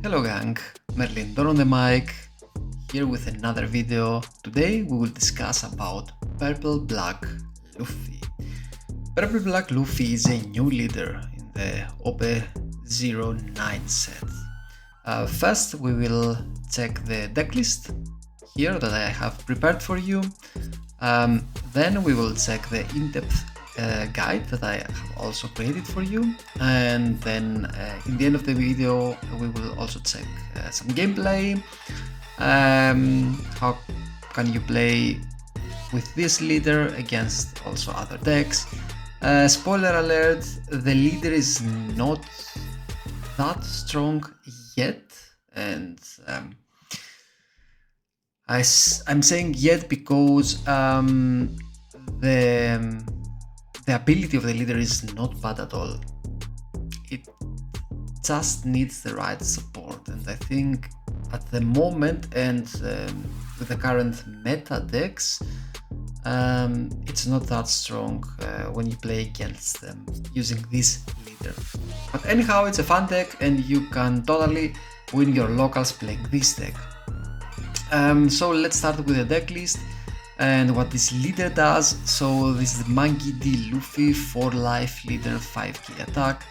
Hello gang, Merlin Don on the mic, here with another video. Today we will discuss about Purple-Black Luffy. Purple-Black Luffy is a new leader in the OP09 set. First we will check the decklist here that I have prepared for you. Then we will check the in-depth guide that I have also created for you, and then in the end of the video we will also check some gameplay, how can you play with this leader against also other decks. Spoiler alert, the leader is not that strong yet, and I'm saying yet because the ability of the leader is not bad at all. It just needs the right support, and I think at the moment and with the current meta decks, it's not that strong when you play against them using this leader. But anyhow, it's a fun deck and you can totally win your locals playing this deck. So let's start with the deck list and what this leader does. So this is the Monkey D. Luffy, 4 life leader, 5k attack.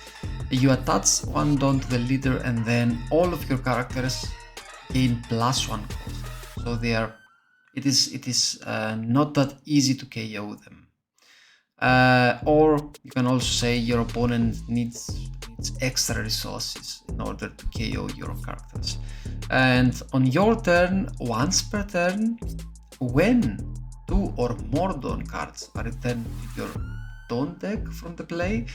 You attach 1 don to the leader and then all of your characters gain +1 cost. So it is not that easy to KO them. Or you can also say your opponent needs extra resources in order to KO your characters. And on your turn, once per turn, when 2 or more Dawn cards are returned to your Dawn deck from the play,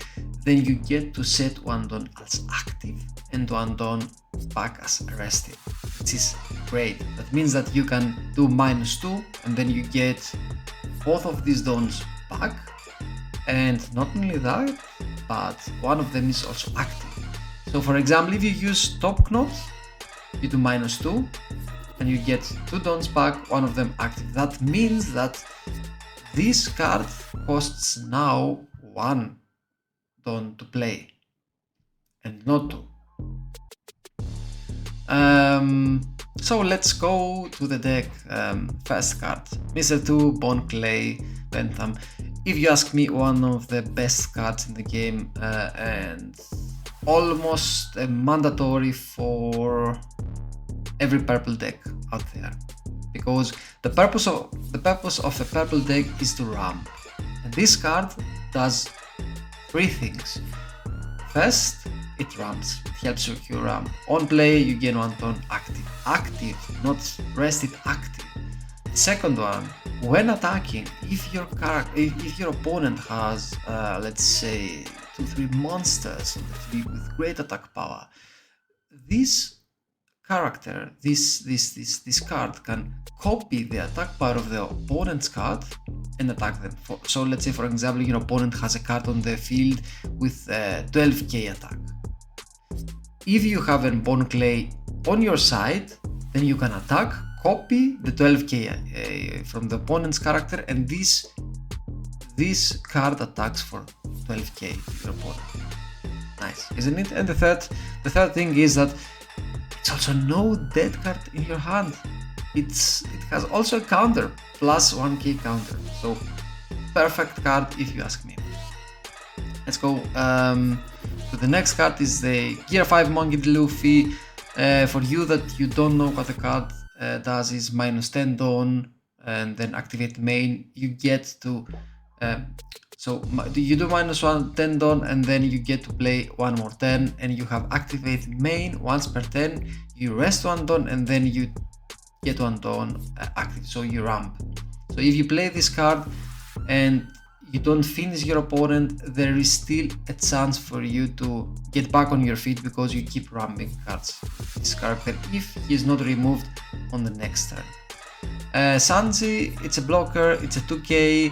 then you get to set 1 Dawn as active and 1 Dawn back as rested, which is great. That means that you can do -2 and then you get both of these Dawns back, and not only that, but one of them is also active. So for example, if you use Top Knot, you do -2 and you get 2 Dawns back, one of them active. That means that this card costs now 1 Dawn to play and not 2. So let's go to the deck. First card, Mr. 2, Bone Clay Bentham. If you ask me, one of the best cards in the game, and almost mandatory for every purple deck out there, because the purpose of a purple deck is to ramp, and this card does 3 things. First, it ramps, it helps you ramp. On play, you gain 1 Dawn active, not rested, active. Second one, when attacking, if your opponent has let's say 2-3 monsters on the field with great attack power, this character, this card can copy the attack power of the opponent's card and attack them. So let's say, for example, your opponent has a card on the field with 12k attack. If you have a Bone Clay on your side, then you can attack, copy the 12k from the opponent's character, and this card attacks for 12k to your opponent. Nice, isn't it? And the third thing is that it's also no dead card in your hand. It has also a counter, +1k counter. So perfect card if you ask me. Let's go to the next card. Is the Gear 5 Monkey D. Luffy. For you that you don't know what the card does, is -10 Dawn and then activate main. You get to so you do -1 10 Dawn and then you get to play 1 more turn, and you have activate main once per turn. You rest 1 Dawn and then you get 1 Dawn active, so you ramp. So if you play this card and you don't finish your opponent, there is still a chance for you to get back on your feet because you keep ramping cards with this character if he is not removed on the next turn. Sanji, it's a blocker, it's a 2k,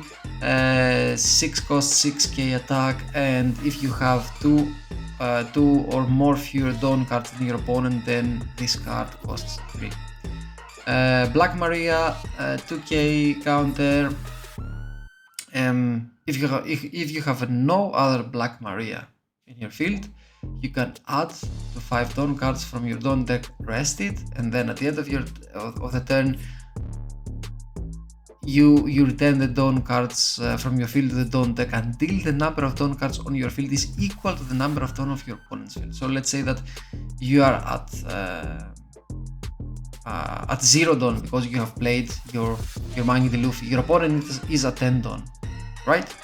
6 cost, 6k attack, and if you have 2 or more fewer Dawn cards than your opponent, then this card costs 3. Black Maria, 2k counter. If you have no other Black Maria in your field, you can add to 5 Dawn cards from your Dawn deck, rest it, and then at the end of the turn, you return the Dawn cards from your field to the Dawn deck until the number of Dawn cards on your field is equal to the number of Dawn of your opponent's field. So let's say that you are at 0 Dawn because you have played your Monkey Luffy. Your opponent is at 10 Dawn, right?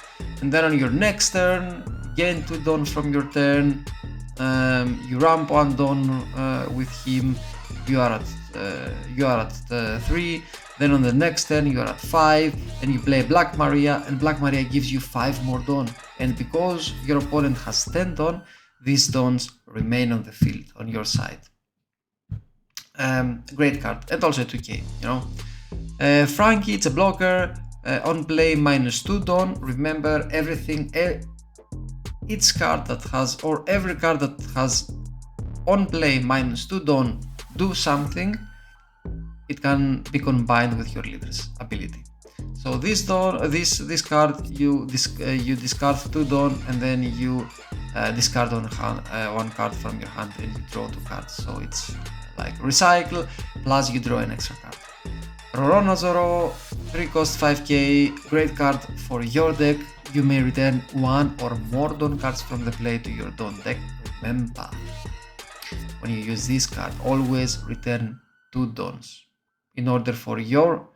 And then on your next turn, gain 2 Dawn from your turn. You ramp 1 Dawn with him. You are at 3. Then on the next turn you are at 5, and you play Black Maria, and Black Maria gives you 5 more Dawn. And because your opponent has 10 Dawn, these Dawns remain on the field on your side. Great card, and also a 2k, you know. Frankie, it's a blocker. On play -2 Dawn. Remember, each card that has, or every card that has on play -2 Dawn do something. It can be combined with your leader's ability. So this card, you discard 2 Dawn, and then you discard one card from your hand, and you draw 2 cards. So it's like recycle, plus you draw an extra card. Rorona Zoro, 3 cost 5k, great card for your deck. You may return 1 or more Dawn cards from the play to your Dawn deck. Remember, when you use this card, always return 2 Dawns in order for your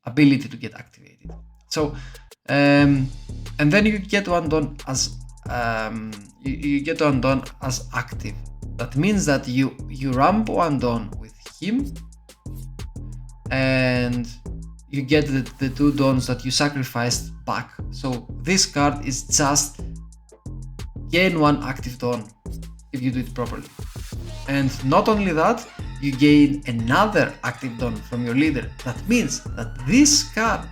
ability to get activated. So, and then you get 1 Dawn as you get 1 Dawn as active. That means that you ramp 1 Dawn with him, and you get the 2 Dawns that you sacrificed back. So this card is just gain 1 active Dawn if you do it properly. And not only that, you gain another active Dawn from your leader. That means that this card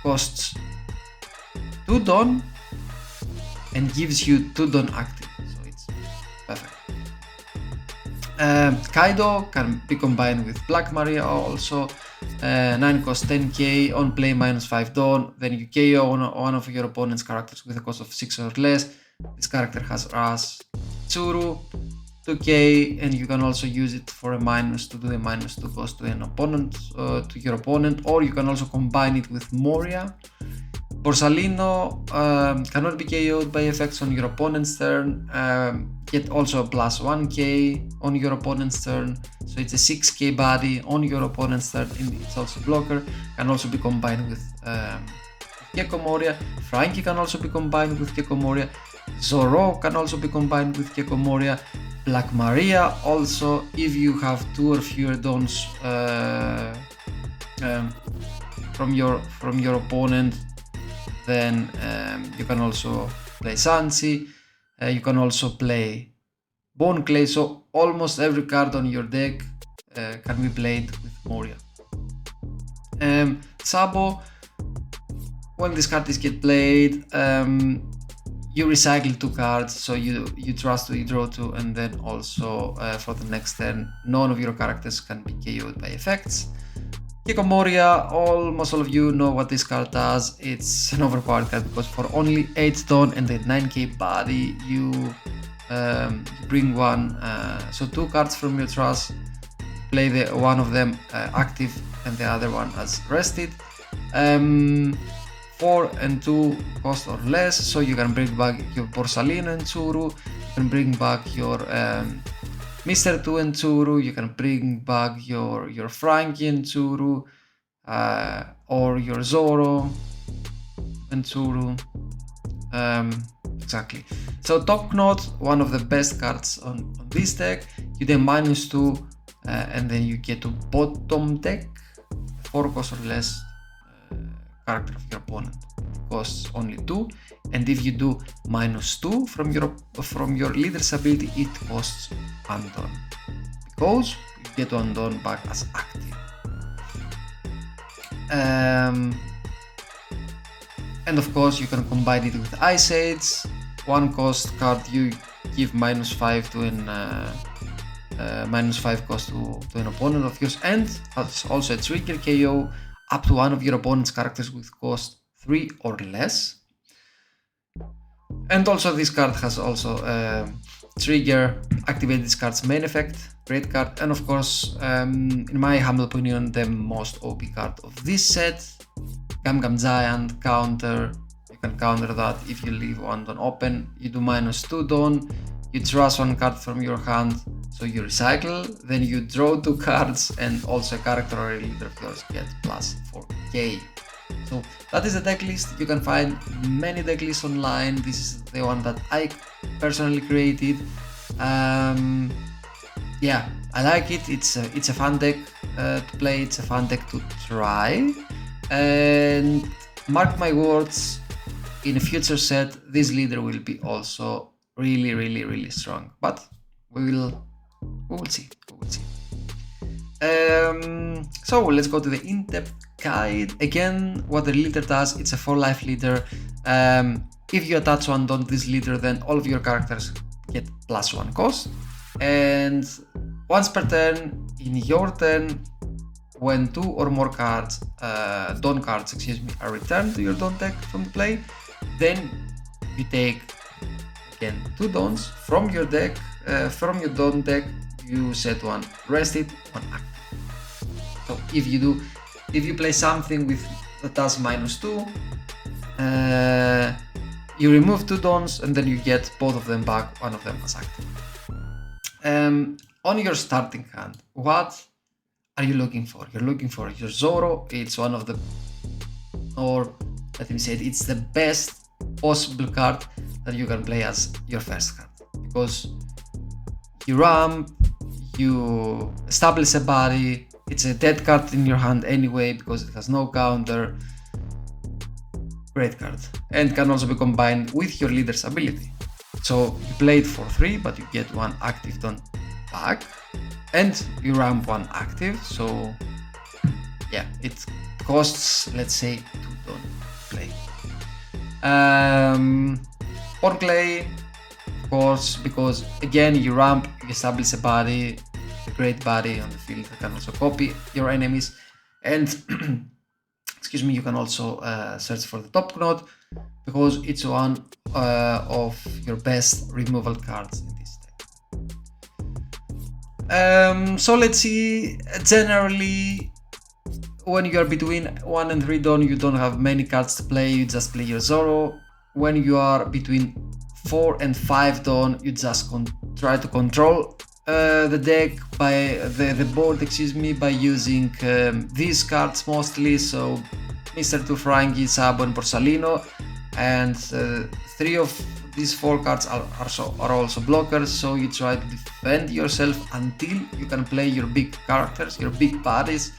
costs 2 Dawn and gives you 2 Dawn active. So it's perfect. Kaido can be combined with Black Maria also. 9 cost 10k, on play -5 Dawn. Then you KO one of your opponent's characters with a cost of 6 or less. This character has Ras Tsuru, 2k, and you can also use it for a to do a -2 cost to an opponent, to your opponent, or you can also combine it with Moria. Borsalino cannot be KO'd by effects on your opponent's turn, get also a +1k on your opponent's turn, so it's a 6k body on your opponent's turn, and it's also blocker. Can also be combined with Gecko Moria. Frankie can also be combined with Gecko Moria. Zoro can also be combined with Gecko Moria. Black Maria also, if you have 2 or fewer Dawns from your opponent, then you can also play Sansi. You can also play Bone Clay. So almost every card on your deck can be played with Moria. Sabo, when this card is get played, you recycle 2 cards, so you trust to draw 2, and then also for the next turn, none of your characters can be KO'd by effects. Gecko Moria, almost all of you know what this card does. It's an overpowered card because for only 8 Dawn and the 9k body, you bring 1, so 2 cards from your trust, play one of them active and the other one as rested. 4 and 2 cost or less, so you can bring back your Borsalino and Tsuru, you can bring back your Mr. 2 and Tsuru, you can bring back your Frankie and Tsuru, or your Zoro and Tsuru. Exactly. So Top Knot, one of the best cards on this deck. You then -2, and then you get to bottom deck 4 cost or less character of your opponent. It costs only 2, and if you do -2 from your leader's ability, it costs 1 Dawn, because you get 1 Dawn back as active. And of course you can combine it with Ice Age. 1 cost card, you give -5 to an -5 cost to an opponent of yours, and has also a trigger KO up to one of your opponent's characters with cost 3 or less. And also this card has also trigger, activate this card's main effect, great card, and of course, in my humble opinion, the most OP card of this set, Gum Gum Giant, counter. You can counter that if you leave one Dawn open, you do -2 Dawn, you trash one card from your hand, so you recycle, then you draw 2 cards, and also a character or a leader of yours get +4k. So that is the deck list. You can find many deck lists online. This is the one that I personally created. Yeah, I like it. It's a fun deck to play. It's a fun deck to try. And mark my words, in a future set, this leader will be also really strong. But we will see. So let's go to the in-depth guide. Again, what the leader does, it's a 4-life leader. If you attach one Dawn to this leader, then all of your characters get +1 cost. And once per turn, in your turn, when 2 or more cards, Dawn cards, are returned to your Dawn deck from the play, then you take again 2 Dawns from your deck, from your Dawn deck. You set one rested, one active. So if you play something with that does -2, you remove 2 Dawns and then you get both of them back, one of them as active. On your starting hand, what are you looking for? You're looking for your Zoro. It's one of the, or let me say it, it's the best possible card that you can play as your first card, because you ramp, you establish a body, it's a dead card in your hand anyway because it has no counter. Great card, and can also be combined with your leader's ability. So you play it for 3, but you get 1 active Dawn back, and you ramp 1 active, so yeah, it costs, let's say, 2 Dawn to play. Pawn Clay, of course, because again you ramp, you establish a body, a great body on the field that can also copy your enemies, and excuse me, you can also search for the top knot, because it's one of your best removal cards in this deck. So let's see, generally when you are between 1 and 3 Dawn, you don't have many cards to play, you just play your Zoro. When you are between 4 and 5 Dawn, you just try to control the deck by the board, by using these cards mostly. So Mr. 2 Frankie, Sabo, and Borsalino, and 3 of these 4 cards are also blockers, so you try to defend yourself until you can play your big characters, your big bodies.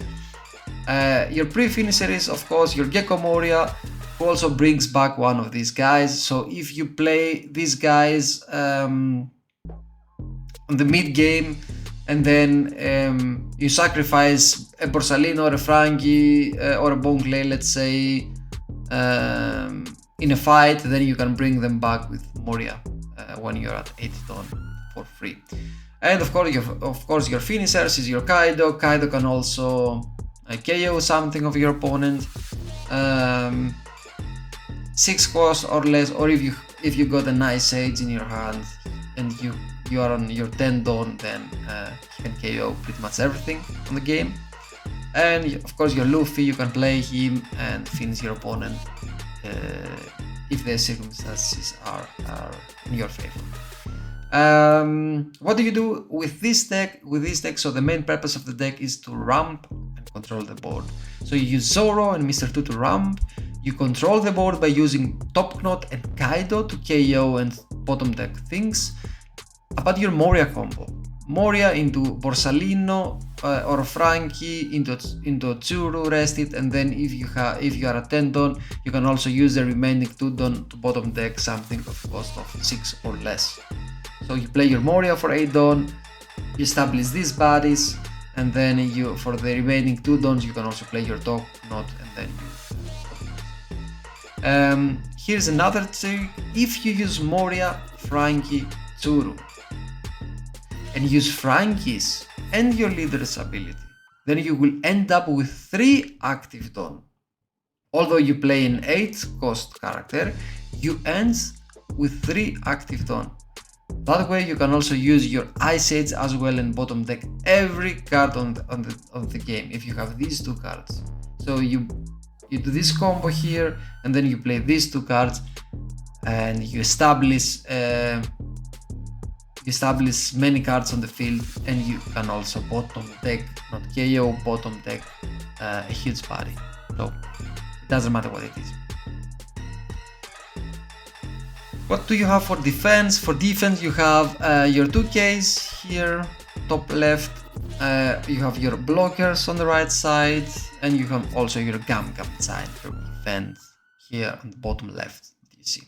Your pre-finisher is, of course, your Gecko Moria, who also brings back one of these guys. So if you play these guys on the mid game, and then you sacrifice a Borsalino or a Frankie or a Bon Clay, let's say, in a fight, then you can bring them back with Moria when you're at 8 Dawn for free. And of course, your finishers is your Kaido. Kaido can also KO something of your opponent. 6 cost or less, or if you got a nice Sage in your hand and you are on your 10 Dawn, then you can KO pretty much everything on the game. And of course your Luffy, you can play him and finish your opponent if the circumstances are in your favor. What do you do with this deck? So the main purpose of the deck is to ramp and control the board. So you use Zoro and Mr. 2 to ramp. You control the board by using Top Knot and Kaido to KO and bottom deck things. About your Moria combo, Moria into Borsalino or Frankie into Tsuru rested, and then if you are at 10 Dawn, you can also use the remaining 2 Dawn to bottom deck something of cost of 6 or less. So you play your Moria for 8 Dawn, you establish these bodies, and then for the remaining 2 Dawns you can also play your Top Knot, and then here's another trick. If you use Moria, Frankie, Tsuru, and use Frankie's and your leader's ability, then you will end up with 3 active Dawn. Although you play an 8 cost character, you end with 3 active Dawn. That way you can also use your Ice Age as well and bottom deck every card on the game if you have these 2 cards. So you do this combo here, and then you play these 2 cards, and you establish many cards on the field, and you can also bottom deck, not KO, bottom deck a huge party. So it doesn't matter what it is. What do you have for defense? For defense you have your 2Ks here, top left, you have your blockers on the right side, and you have also your gum sign for defense here on the bottom left, you see.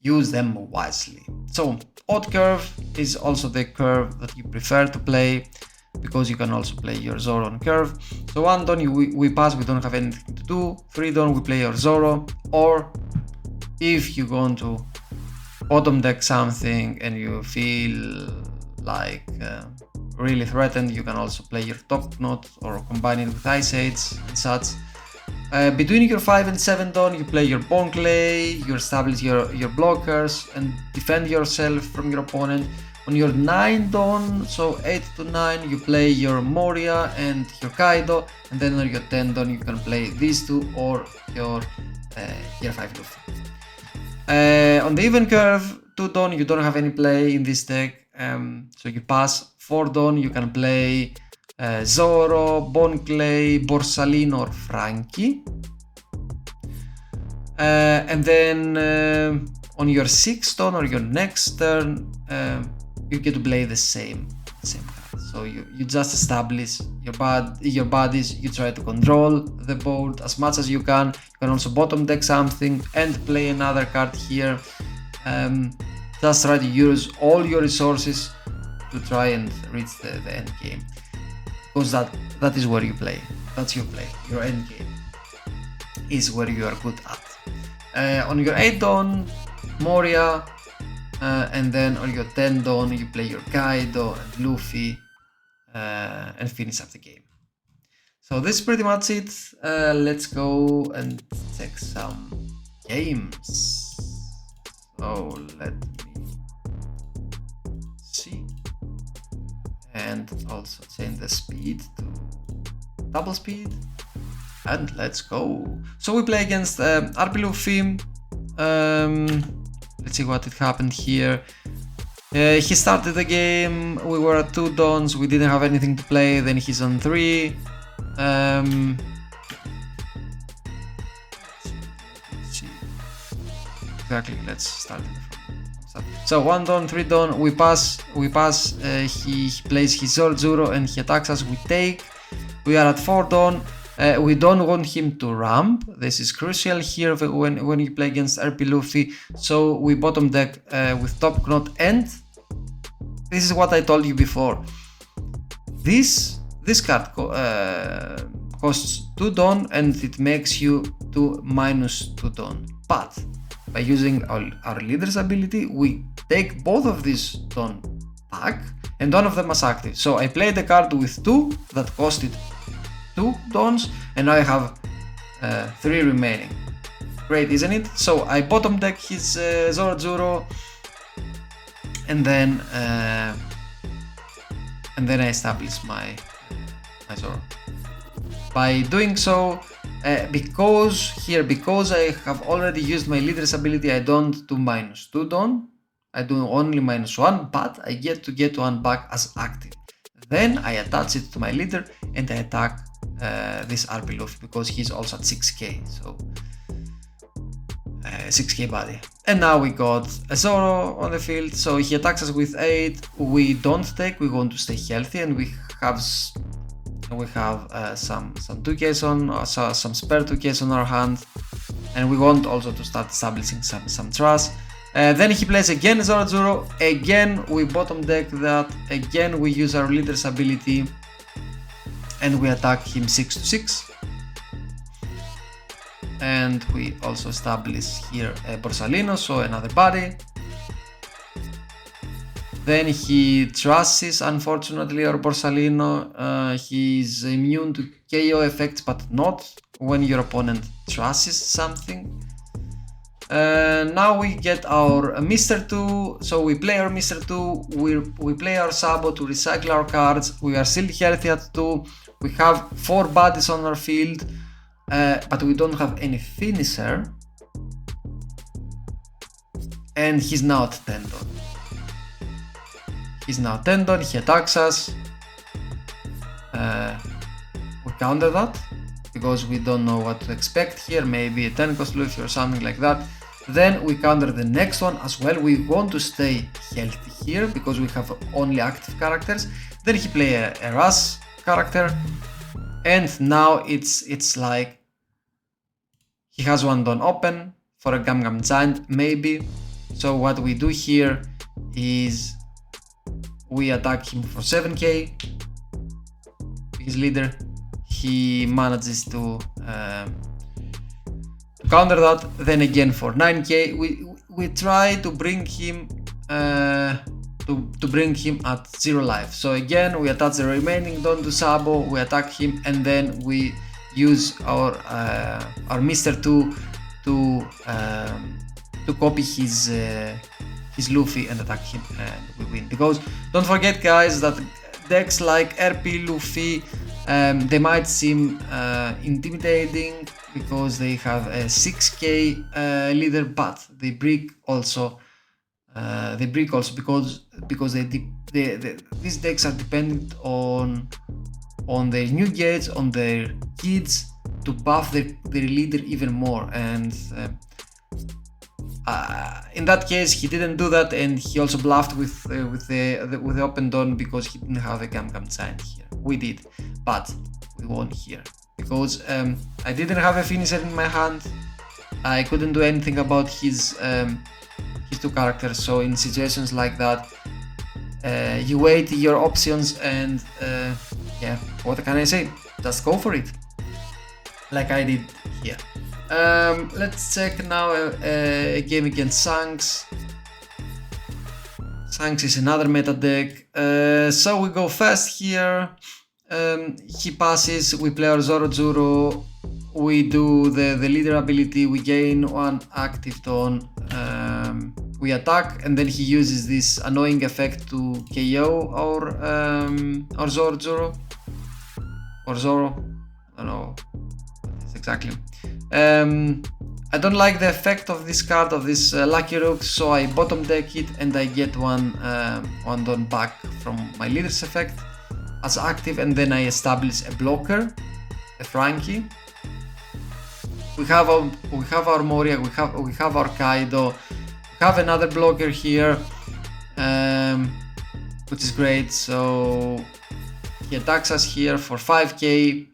Use them wisely. So odd curve is also the curve that you prefer to play, because you can also play your Zoro on curve. So 1 Dawn we pass, we don't have anything to do. 3 Dawn we play your Zoro, or if you want to bottom deck something and you feel like really threatened, you can also play your top knot or combine it with Ice Age and such. Between your 5 and 7 Dawn you play your Bone Clay, you establish your blockers and defend yourself from your opponent. On your 9 Dawn, so 8 to 9, you play your Moria and your Kaido, and then on your 10 Dawn you can play these 2 or your Year 5 Luffy. On the even curve, 2 Dawn you don't have any play in this deck, so you pass. 4 Dawn you can play Zoro, Bone Clay, Borsalino or Frankie. And then on your 6 Dawn or your next turn, you get to play the same card. So you just establish your bodies, you try to control the board as much as you can. You can also bottom deck something and play another card here. Just try to use all your resources to try and reach the end game, because that is where you play. That's your play. Your end game is where you are good at. On your 8 Dawn, Moria, and then on your 10 Dawn you play your Kaido and Luffy, and finish up the game. So this is pretty much it. Let's go and check some games. So let me see, and also change the speed to double speed, and let's go. So we play against Arpu Luffy. Let's see what happened here. He started the game, we were at 2 Dawns, we didn't have anything to play, then he's on 3. Exactly, let's start it from. So 1 Dawn, 3 Dawn, we pass, he plays his Zoro and he attacks us, we take. We are at 4 Dawn. We don't want him to ramp. This is crucial here when you play against Arpu Luffy. So we bottom deck with top knot, and this is what I told you before. This card costs 2 Dawn and it makes you to -2 Dawn. But by using our leader's ability, we take both of these Dawn back, and one of them is active. So I played the card with 2 that costed 2 Dawns, and now I have 3 remaining. Great, isn't it? So I bottom deck his Zoro, and then I establish my Zoro. By doing so, because I have already used my leader's ability, I don't do -2 Dawn. I do only -1, but I get to get 1 back as active. Then I attach it to my leader and I attack this Arpu Luffy, because he's also at 6k, so 6k body. And now we got a Zoro on the field, so he attacks us with 8. We don't take, we want to stay healthy, and we have some 2ks on, some spare 2ks on our hand, and we want also to start establishing some trust. Then he plays again Zoro, again we bottom deck that, again we use our leader's ability and we attack him 6-6. And we also establish here a Borsalino, so another body. Then he trusts, unfortunately, our Borsalino. He's immune to KO effects, but not when your opponent trusts something. Now we get our Mr. 2, so we play our Mr. 2, we play our Sabo to recycle our cards, we are still healthy at 2, we have 4 bodies on our field, but we don't have any finisher, and he's now at Tendon. He's now Tendon, he attacks us, we counter that, because we don't know what to expect here, maybe a 10-cost Luffy or something like that. Then we counter the next one as well. We want to stay healthy here because we have only active characters. Then he play a Rush character, and now it's like he has one Don open for a Gum Gum Giant maybe. So what we do here is we attack him for 7k. His leader, he manages to counter that. Then again for 9k we try to bring him to bring him at 0 life. So again we attach the remaining Don to Sabo, we attack him, and then we use our Mr. 2 to copy his Luffy and attack him, and we win. Because don't forget guys that decks like Arpu Luffy, they might seem intimidating because they have a 6k leader, but they break also because these decks are dependent on their new gates, on their kids, to buff their leader even more. And in that case he didn't do that, and he also bluffed with the open Dawn because he didn't have a Gum Gum Giant here. We did, but we won here because I didn't have a finisher in my hand. I couldn't do anything about his 2 characters. So in situations like that, you weigh your options, and yeah, what can I say? Just go for it, like I did here. Let's check now a game against Shanks. Shanks is another meta deck. So we go fast here. He passes, we play our Zoro, we do the leader ability, we gain 1 active Dawn, we attack, and then he uses this annoying effect to KO our Zoro, or Zoro, I don't know what it is exactly. I don't like the effect of this card, of this Lucky Rook, so I bottom deck it and I get one Dawn back from my leader's effect as active, and then I establish a blocker, a Frankie. We have our Moria, we have our Kaido, we have another blocker here, which is great. So he attacks us here for 5k.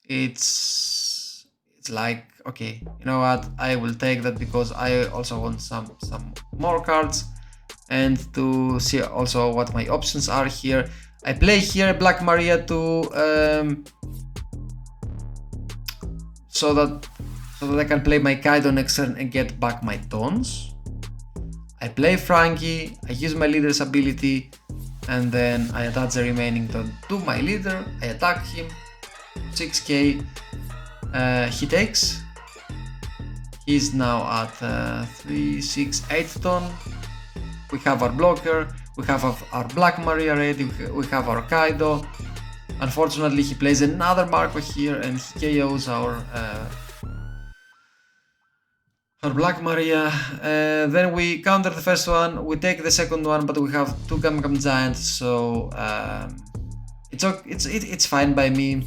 It's like, okay, you know what, I will take that because I also want some more cards, and to see also what my options are here. I play here Black Maria to so that I can play my Kaido next turn and get back my Dons. I play Frankie, I use my leader's ability, and then I attach the remaining Don to my leader. I attack him, 6k. He takes. He's now at 3, 6, 8 Don. We have our blocker, we have our Black Maria ready, we have our Kaido. Unfortunately he plays another Marco here and he KOs our Black Maria. Then we counter the first one, we take the second one, but we have 2 Gum Gum Giants, so it's fine by me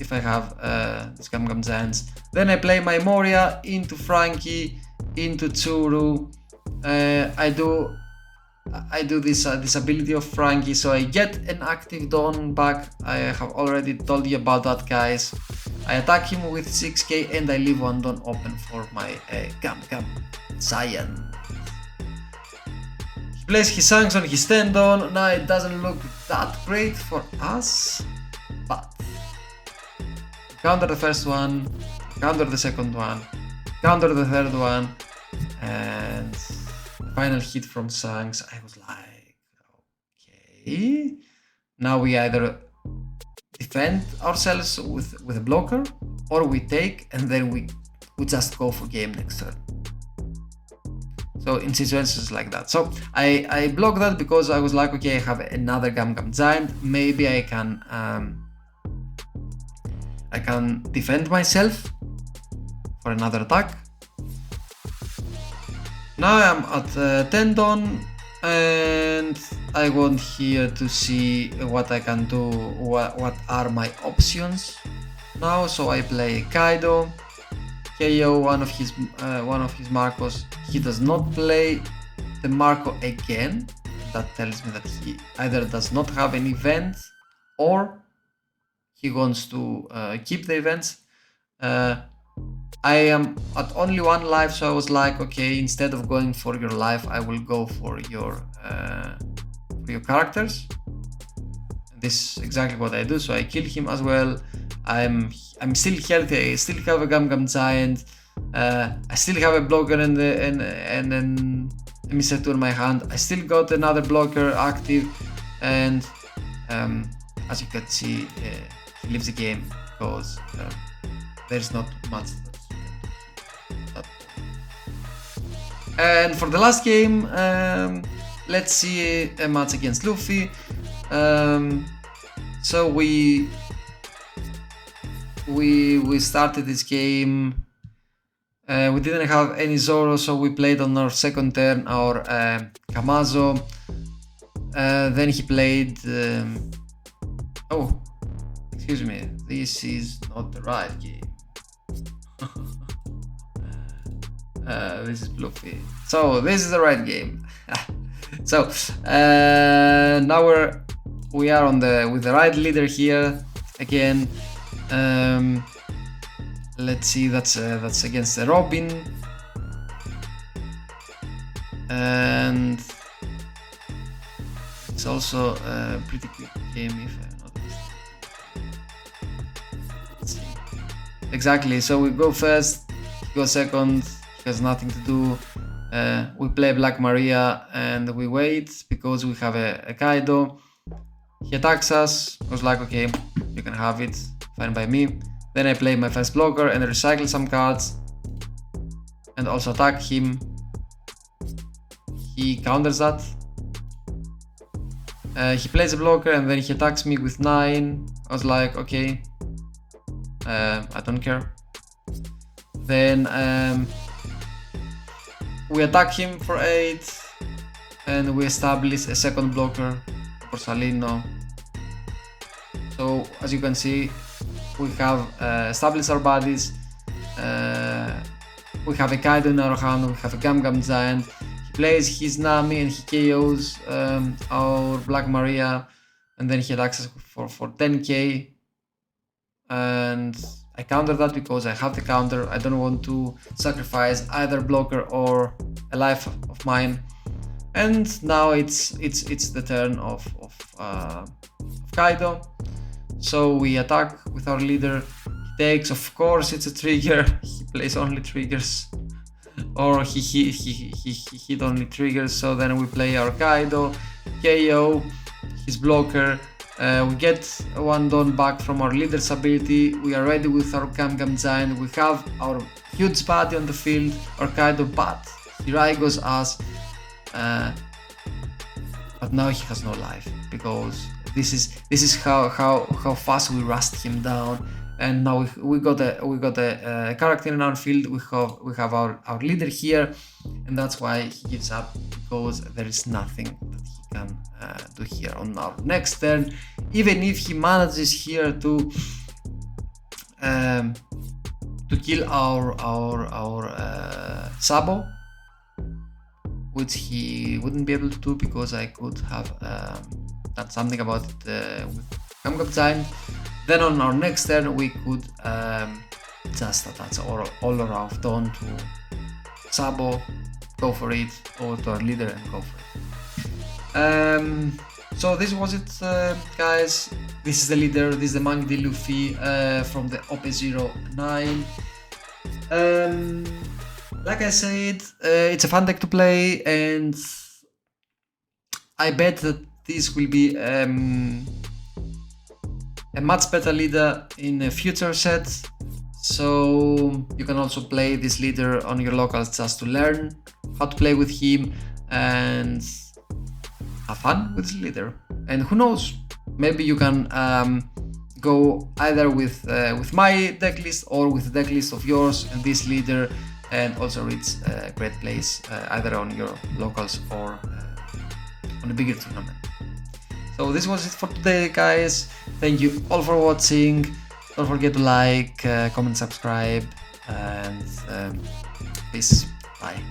if I have these Gum Gum Giants. Then I play my Moria into Frankie, into Tsuru. I do this ability of Frankie, so I get an active Dawn back. I have already told you about that, guys. I attack him with 6k and I leave 1 Dawn open for my Gum Gum Giant. He plays his Shanks on his 10 Dawn. Now it doesn't look that great for us, but counter the first one, counter the second one, counter the third one, and final hit from Shanks. I was like, okay, now we either defend ourselves with a blocker, or we take and then we just go for game next turn. So in situations like that. So I blocked that because I was like, okay, I have another Gum Gum Giant. Maybe I can defend myself for another attack. Now I'm at Tendon, and I want here to see what I can do, what are my options now. So I play Kaido, KO one of his Marcos. He does not play the Marco again. That tells me that he either does not have an event or he wants to keep the events. I am at only one life, so I was like, okay, instead of going for your life, I will go for your characters. This is exactly what I do. So I kill him as well. I'm still healthy. I still have a Gum Gum Giant. I still have a blocker and then a Mr. 2 in my hand. I still got another blocker active, and as you can see, he leaves the game because there's not much. And for the last game, let's see a match against Luffy. So we started this game. We didn't have any Zoro, so we played on our second turn our Kamazo. Then he played. Oh, excuse me. This is not the right game. This is Luffy. So this is the right game. So now we are with the right leader here again. Let's see. That's against the Robin, and it's also a pretty quick game if I'm not mistaken. Let's see. Exactly. So we go first. He goes second. Has nothing to do. We play Black Maria and we wait because we have a Kaido. He attacks us. I was like, okay, you can have it, fine by me. Then I play my first blocker and recycle some cards and also attack him. He counters that. He plays a blocker and then he attacks me with 9. I was like, okay, I don't care. Then we attack him for 8 and we establish a second blocker for Salino. So as you can see, we have established our bodies. We have a Kaido in our hand, we have a Gum Gum Giant. He plays his Nami and he KOs our Black Maria, and then he attacks us for 10k. And I counter that because I have the counter. I don't want to sacrifice either blocker or a life of mine. And now it's the turn of Kaido. So we attack with our leader. He takes, of course, it's a trigger. He plays only triggers, or he hit only triggers. So then we play our Kaido, KO his blocker. We get one don back from our leader's ability. We are ready with our Gum Gum Giant. We have our huge body on the field, our Kaido, but he Raigos us. But now he has no life because this is how fast we rushed him down. And now we got a character in our field. We have our leader here, and that's why he gives up, because there is nothing that he can do here on our next turn. Even if he manages here to kill our Sabo, which he wouldn't be able to do because I could have done something about it with Gum Gum Giant. Then on our next turn we could just attach all around Dawn to Sabo, go for it, or to our leader and go for it. So this was it, guys. This is the leader, this is the Monkey D. Luffy from the OP09. Like I said, it's a fun deck to play, and I bet that this will be a much better leader in a future set. So you can also play this leader on your locals just to learn how to play with him and have fun with this leader. And who knows, maybe you can go either with my decklist or with the decklist of yours and this leader, and also reach a great place either on your locals or on a bigger tournament. So this was it for today, guys. Thank you all for watching. Don't forget to like, comment, subscribe, and peace. Bye.